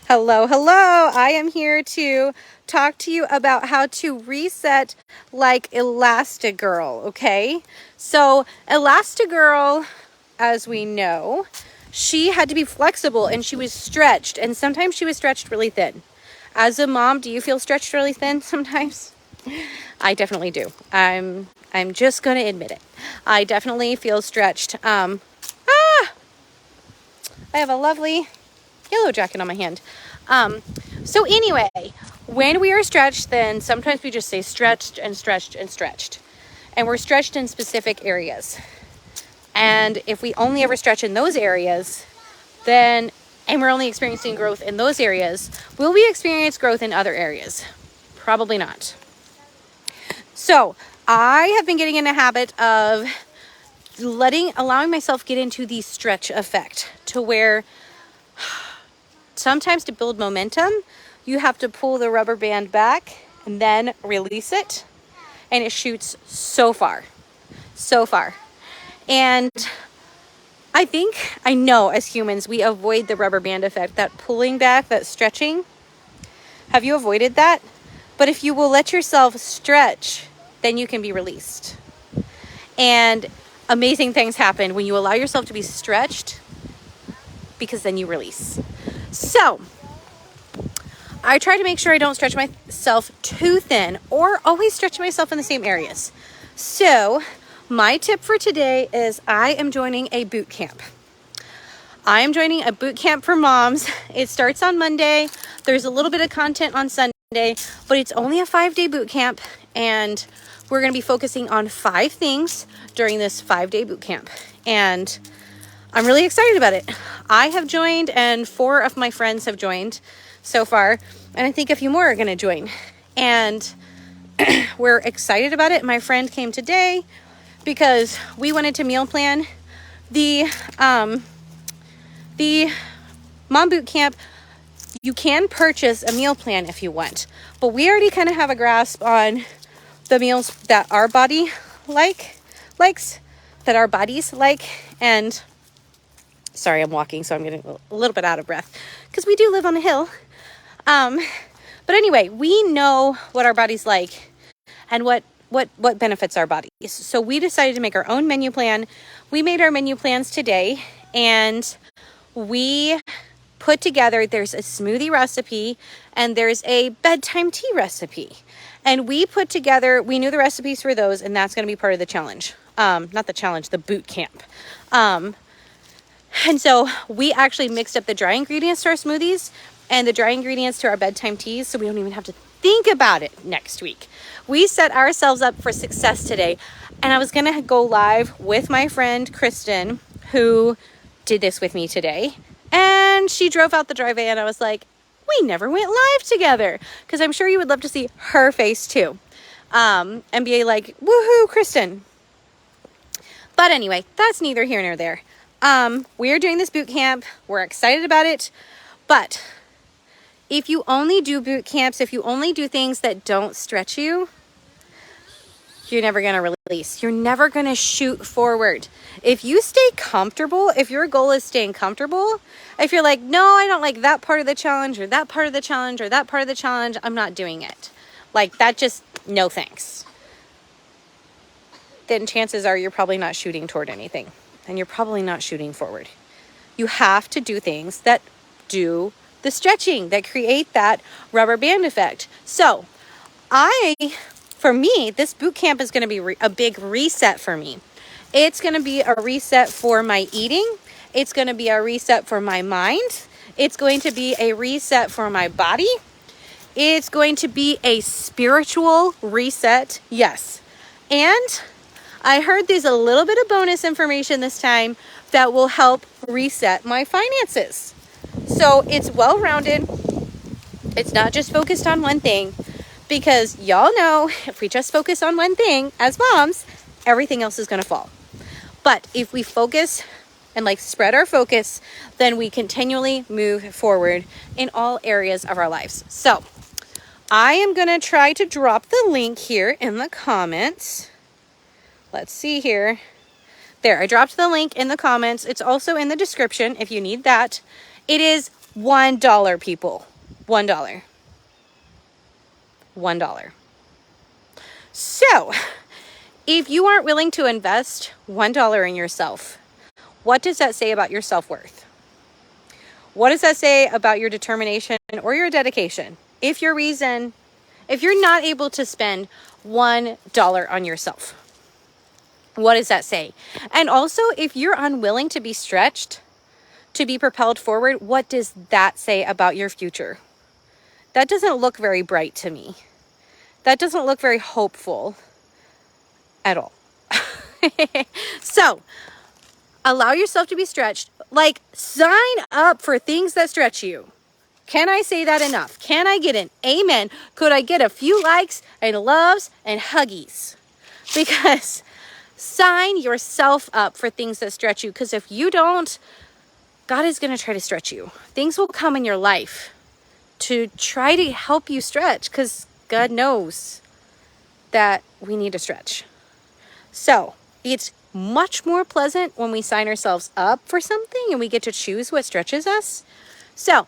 Hello, hello. I am here to talk to you about how to reset like Elastigirl, okay? So Elastigirl, as we know, she had to be flexible and she was stretched, and sometimes she was stretched really thin. As a mom, do you feel stretched really thin sometimes? I definitely do. I'm just going to admit it. I definitely feel stretched. I have a lovely yellow jacket on my hand. So anyway, when we are stretched, then sometimes we just say stretched and stretched and stretched. And we're stretched in specific areas. And if we only ever stretch in those areas, and we're only experiencing growth in those areas, will we experience growth in other areas? Probably not. So I have been getting in a habit of allowing myself get into the stretch effect, to where sometimes to build momentum, you have to pull the rubber band back and then release it. And it shoots so far. And I know as humans, we avoid the rubber band effect, that pulling back, that stretching. Have you avoided that? But if you will let yourself stretch, then you can be released. And amazing things happen when you allow yourself to be stretched, because then you release. So I try to make sure I don't stretch myself too thin or always stretch myself in the same areas. So my tip for today is I am joining a boot camp. I am joining a boot camp for moms. It starts on Monday. There's a little bit of content on Sunday, but it's only a 5-day boot camp, and we're going to be focusing on 5 things during this 5-day boot camp. And I'm really excited about it. I have joined, and 4 of my friends have joined so far, and I think a few more are going to join. And we're excited about it. My friend came today because we wanted to meal plan. The mom boot camp, you can purchase a meal plan if you want, but we already kind of have a grasp on the meals that our body likes, that our bodies like. And sorry, I'm walking, so I'm getting a little bit out of breath because we do live on a hill. But anyway, we know what our bodies like and what benefits our bodies. So we decided to make our own menu plan. We made our menu plans today, and we put together, there's a smoothie recipe and there's a bedtime tea recipe. And we knew the recipes for those, and that's going to be part of the challenge. Not the challenge, the boot camp. And so we actually mixed up the dry ingredients to our smoothies and the dry ingredients to our bedtime teas, so we don't even have to think about it next week. We set ourselves up for success today. And I was going to go live with my friend Kristen, who did this with me today. And she drove out the driveway, and I was like, we never went live together, because I'm sure you would love to see her face too. And be like, woohoo, Kristen. But anyway, that's neither here nor there. We're doing this boot camp. We're excited about it. But if you only do boot camps, if you only do things that don't stretch you, you're never going to release. You're never going to shoot forward. If you stay comfortable, if your goal is staying comfortable, if you're like, no, I don't like that part of the challenge or that part of the challenge or that part of the challenge, I'm not doing it. Like that, just no thanks. Then chances are you're probably not shooting toward anything, and you're probably not shooting forward. You have to do things that do the stretching, that create that rubber band effect. So for me, this boot camp is going to be a big reset for me. It's going to be a reset for my eating. It's going to be a reset for my mind. It's going to be a reset for my body. It's going to be a spiritual reset. Yes. And I heard there's a little bit of bonus information this time that will help reset my finances. So it's well-rounded. It's not just focused on one thing, because y'all know if we just focus on one thing as moms, everything else is going to fall. But if we focus and spread our focus, then we continually move forward in all areas of our lives. So I am going to try to drop the link here in the comments. Let's see here. There, I dropped the link in the comments. It's also in the description if you need that. It is $1, people. $1. $1. So, if you aren't willing to invest $1 in yourself, what does that say about your self-worth? What does that say about your determination or your dedication? If you're not able to spend $1 on yourself, what does that say? And also, if you're unwilling to be stretched, to be propelled forward, what does that say about your future? That doesn't look very bright to me. That doesn't look very hopeful at all. So, allow yourself to be stretched. Like, sign up for things that stretch you. Can I say that enough? Can I get an amen? Could I get a few likes and loves and huggies? Because sign yourself up for things that stretch you. Because if you don't, God is going to try to stretch you. Things will come in your life to try to help you stretch, because God knows that we need to stretch. So it's much more pleasant when we sign ourselves up for something and we get to choose what stretches us. So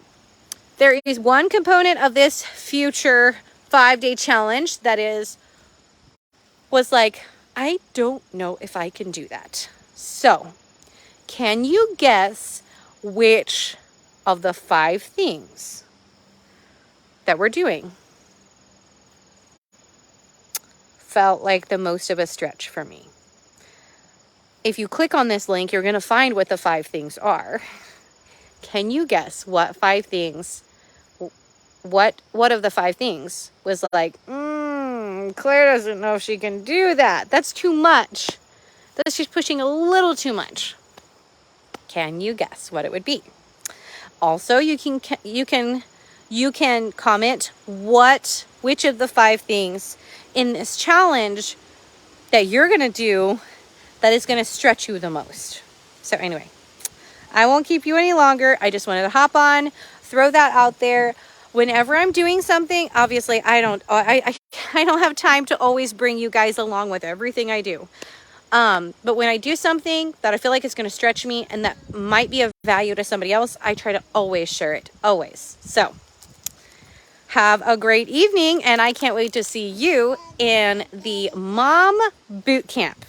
there is one component of this future 5-day challenge that was like, I don't know if I can do that. So can you guess which of the 5 things that we're doing felt like the most of a stretch for me? If you click on this link, you're going to find what the 5 things are. Can you guess what 5 things, what of the 5 things was like, Claire doesn't know if she can do that. That's too much. That's just pushing a little too much. Can you guess what it would be? Also, you can comment which of the 5 things in this challenge that you're going to do that is going to stretch you the most. So anyway, I won't keep you any longer. I just wanted to hop on, throw that out there. Whenever I'm doing something, obviously I don't have time to always bring you guys along with everything I do. But when I do something that I feel like is going to stretch me and that might be of value to somebody else, I try to always share it. Always. So have a great evening, and I can't wait to see you in the Mom Boot Camp.